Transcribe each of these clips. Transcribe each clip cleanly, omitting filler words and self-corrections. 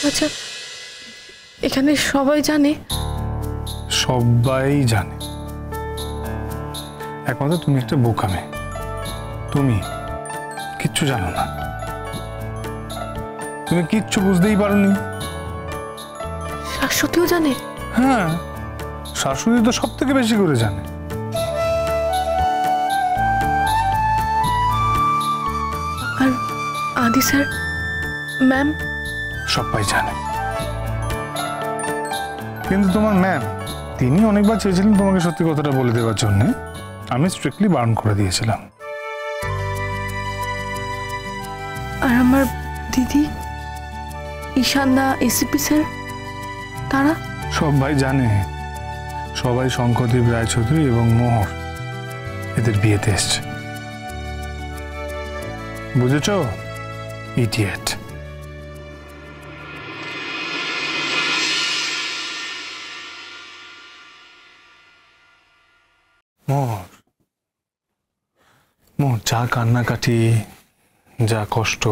আচ্ছা, এখানে সবাই জানে? সবাই জানে, একমাত্র তুমি একটা বোকা মেয়ে। তুমি কিচ্ছু জানো না, তুমি কিচ্ছু বুঝতেই পারোনি। শাশ্বতীও জানে? হ্যাঁ, শাশুড়ি তো সব থেকে বেশি করে জানে। আর আদি স্যার, ম্যাম? সবাই জানে, কিন্তু তোমার ম্যাম তিনি অনেকবার চেয়েছিলেন তোমাকে সত্যি কথাটা বলে দেওয়ার জন্য। আমি স্ট্রিক্টলি বারণ করে দিয়েছিলাম। আর আমার দিদি, ঈশানদা, এসিপি স্যার, তারা? সবাই জানে, সবাই শঙ্করদেব রায়চৌধুরী এবং মোহর এদের বিয়েতে এসছে। বুঝেছ? ইডিয়েট। মোহর, মোহর, যা কান্নাকাটি, যা কষ্ট,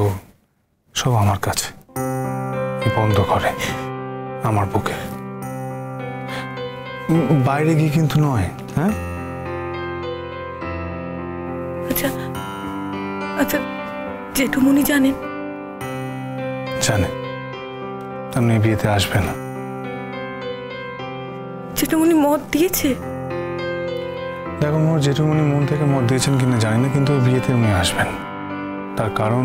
সব আমার কাছে বন্ধ করে, আমার বুকে, বাইরে গিয়ে কিন্তু নয়। হ্যাঁ, আচ্ছা আচ্ছা, জেঠুমনি জানেন? জানে, তেমনি বিয়েতে আসবে না। জেঠুমনি মত দিয়েছে? দেখো মোর, জেঠুমনি মন থেকে মত দিয়েছেন কিনা জানি না, কিন্তু বিয়েতে উনি আসবেন। তার কারণ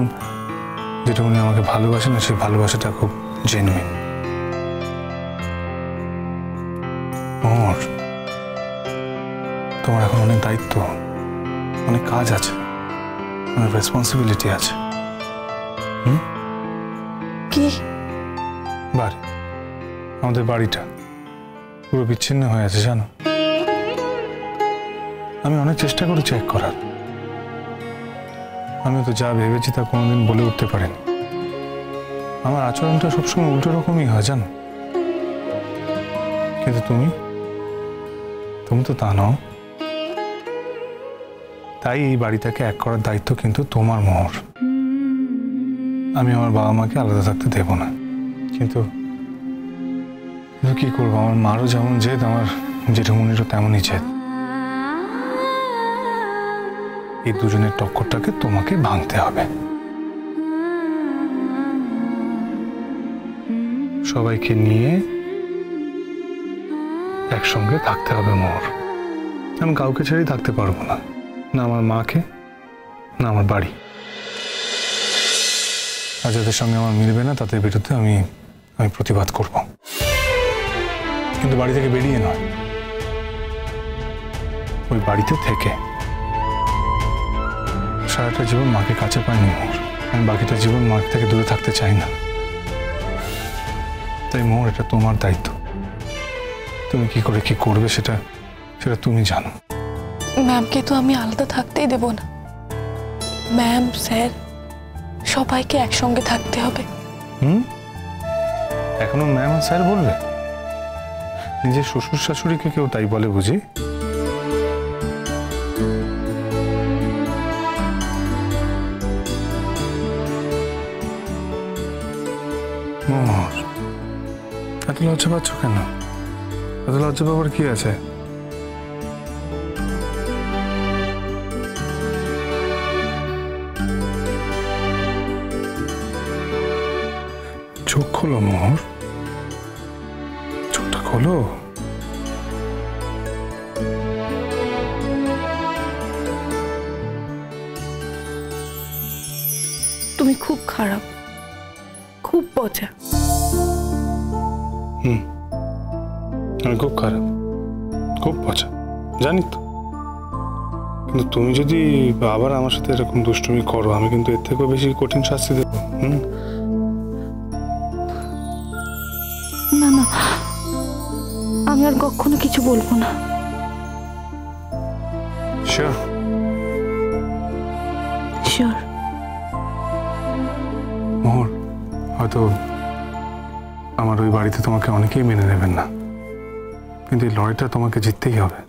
জেঠুমনি আমাকে ভালোবাসেন, সেই ভালোবাসাটা খুব জেনুইন। মোর, তোমার এখন অনেক দায়িত্ব, অনেক কাজ আছে, অনেক রেসপন্সিবিলিটি আছে। কি? বাড়ি, আমাদের বাড়িটা পুরো বিচ্ছিন্ন হয়ে আছে জানো। আমি অনেক চেষ্টা করি চেক করার, আমি তো যা ভেবেছি তা কোনোদিন বলে উঠতে পারিনি। আমার আচরণটা সবসময় উল্টো রকমই হয় জানো, কিন্তু তুমি তো তা নও। তাই এই বাড়িটাকে এক করার দায়িত্ব কিন্তু তোমার, মোহর। আমি আমার বাবা মাকে আলাদা থাকতে দেব না, কিন্তু কি করবো, আমার মারও যেমন জেদ, আমার জেঠুমনিরও তেমনই জেদ। এই দুজনের টক্করটাকে তোমাকে ভাঙতে হবে। সবাইকে নিয়ে একসঙ্গে থাকতে হবে মোর। আমি কাউকে ছেড়েই থাকতে পারবো না, না আমার মাকে, না আমার বাড়ি। আর যাদের সঙ্গে আমার মিলবে না তাদের বিরুদ্ধে আমি প্রতিবাদ করব, কিন্তু বাড়ি থেকে বেরিয়ে নয়, ওই বাড়িতে থেকে। সারাটা জীবন মাকে কাছে পাইনি মোর, আমি বাকিটা জীবন মাকে থেকে দূরে থাকতে চাই না। তাই মোর, এটা তোমার দায়িত্ব। তুমি কি করে কি করবে সেটা তুমি জানো। ম্যামকে তো আমি আলাদা থাকতেই দেব না। ম্যাম, স্যার, সবাইকে একসঙ্গে থাকতে হবে। এখনো ম্যাম আর স্যার বলবে? নিজের শ্বশুর শাশুড়িকে কেউ তাই বলে বুঝি? মোহর, এত লজ্জা পাচ্ছ কেন? এত লজ্জা পাবার কি আছে? চোখ খোলো মোহর, চোখটা খোলো। তুমি খুব খারাপ, খুব পচা। আমি খুব খারাপ, খুব পচা, জানি তো। কিন্তু তুমি যদি আবার আমার সাথে এরকম দুষ্টুমি করো, আমি কিন্তু এর থেকেও বেশি কঠিন শাস্তি দেবো। না না, আমি আর কখনো কিছু বলবো না। শিওর? শিওর। মোহর, হয়তো আমার ওই বাড়িতে তোমাকে অনেকেই মেনে নেবেন না, কিন্তু এই লড়াইটা তোমাকে জিততেই হবে।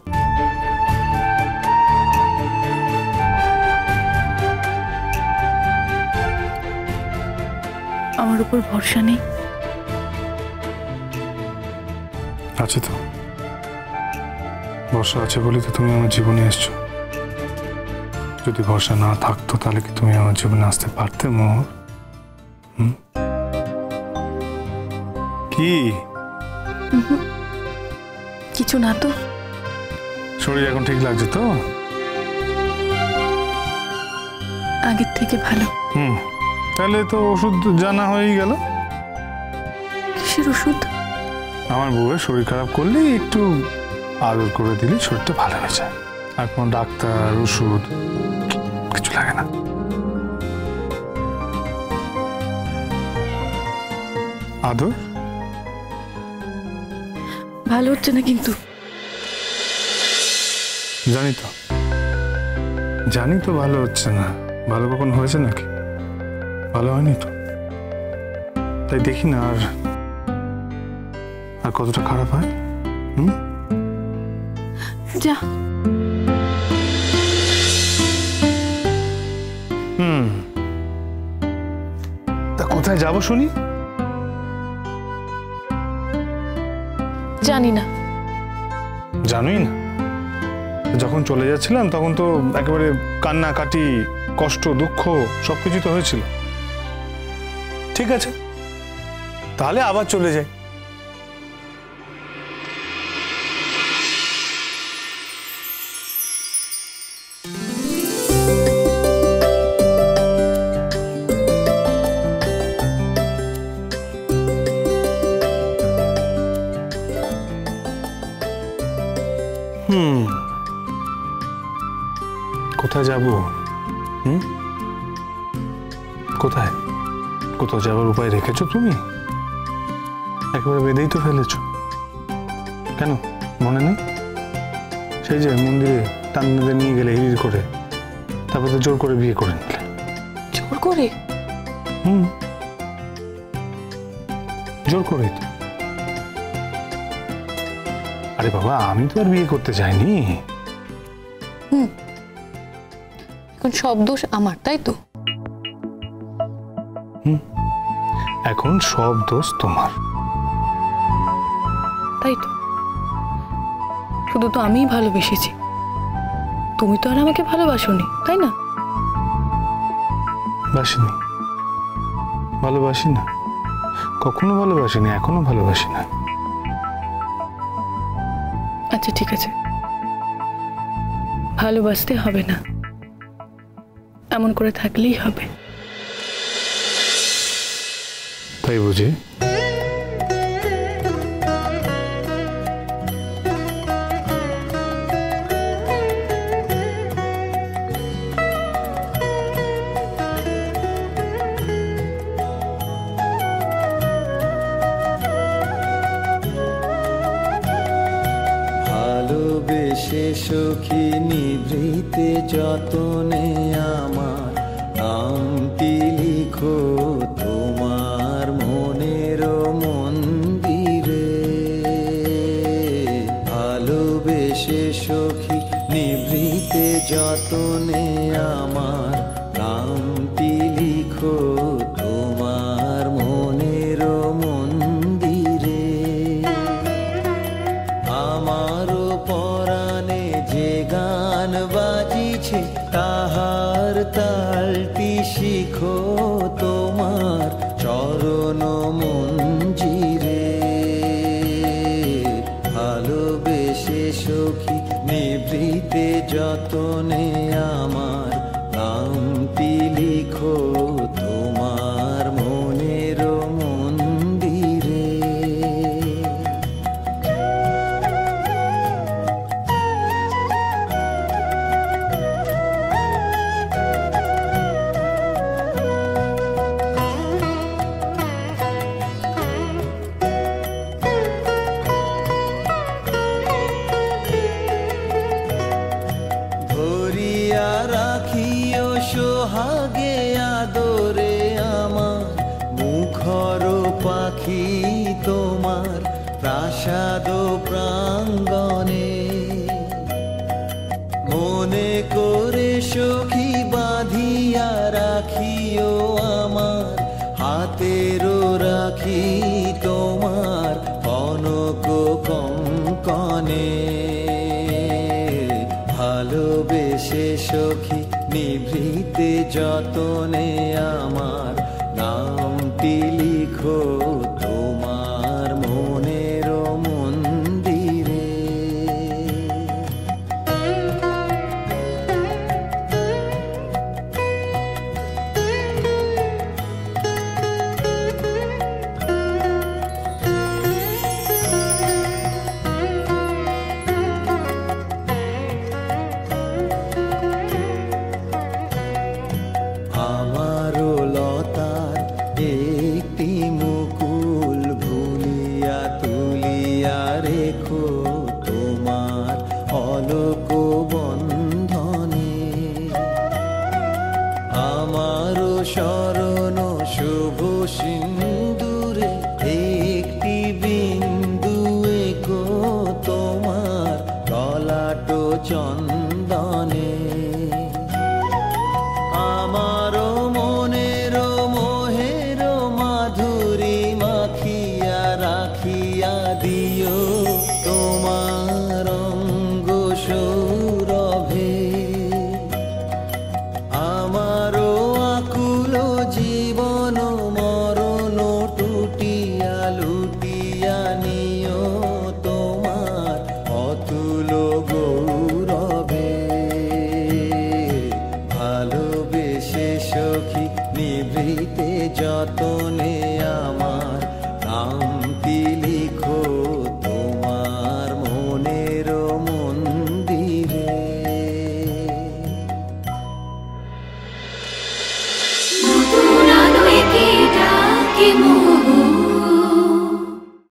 আমার উপর ভরসা নেই? আছে তো, ভরসা আছে বলে তো তুমি আমার জীবনে এসছো। যদি ভরসা না থাকতো তাহলে কি তুমি আমার জীবনে আসতে পারতে মোহর? কি কিছু না তো। শরীর এখন ঠিক লাগছে তো? আগের থেকে ভালো। তাহলে তো ওষুধ জানা হয়েই গেল। কিসের ওষুধ? আমার বউয়ের শরীর খারাপ করলে একটু আদর করে দিলে শরীরটা ভালো হয়ে যায়। আর কোনো ডাক্তার ওষুধ কিছু লাগে না। আদর ভালো হচ্ছে না কিন্তু। জানি তো ভালো হচ্ছে না। ভালো কখন হয়েছে নাকি? ভালো হয়নি তো, তাই দেখি না আর কতটা খারাপ হয়। যা। তা কোথায় যাবো শুনি? জানি না। জানোই না? যখন চলে যাচ্ছিলাম তখন তো একেবারে কান্নাকাটি, কষ্ট, দুঃখ সবকিছু তো হয়েছিল। ঠিক আছে, তাহলে আবার চলে যাই। কোথায় যাব? কোথায়? কোথাও যাবার উপায় রেখেছো তুমি? একেবারে বেঁধেই তো ফেলেছো। কেন মনে নেই? সেই যে মন্দিরে টান্নাদের নিয়ে গেলে হিড় করে, তারপর তো জোর করে বিয়ে করে নিলে। জোর করে? জোর করেই তো। আরে বাবা, আমি তো আর বিয়ে করতে চাইনি। এখন সব দোষ আমার, তাই তো? এখন সব দোষ তোমার, তাই তো? শুধু তো আমিই ভালোবেসেছি, তুমি তো আর আমাকে ভালোবাসোনি, তাই না? বাসিনি, ভালোবাসি না, কখনো ভালোবাসিনি, এখনো ভালোবাসি না। আচ্ছা ঠিক আছে, ভালোবাসতে হবে না, এমন করে থাকলেই হবে। তাই বুঝি? ভালোবেসে সখী নিভৃতে যতনে আমার নামটি লিখো তোমার মনের মন্দিরে। ভালোবেসে সখী নিভৃতে যতনে আমার নামটি লিখো তোমার মনের মন্দিরে। আমারও পরাণে যে গান বাজিছে তাহার তালটি শিখো তোমার চরণ মঞ্জিরে। ভালোবেসে সখী নিভৃতে যতনে আমার নামটি লিখো তোমার মনের মন্দিরে। ধরিয়া রাখিও সোহাগে আদরে আমার মুখর পাখি তোমার প্রাসাদ প্রাঙ্গণে। মনে করে সখী বাঁধিয়া রাখিও আমার হাতেরও রাখি তোমার কনক সখী নিভৃতে যতনে আমার নামটি লিখো তোমার মনের মন্দিরে। আমারও লতার একটি মুকুল ভুলিয়া তুলিয়া রেখো তোমার অলোক বন্ধনে। আমারও শরণ শুভ সিন্দুরে একটি বিন্দু এঁকো তোমার ললাট চন্দ্র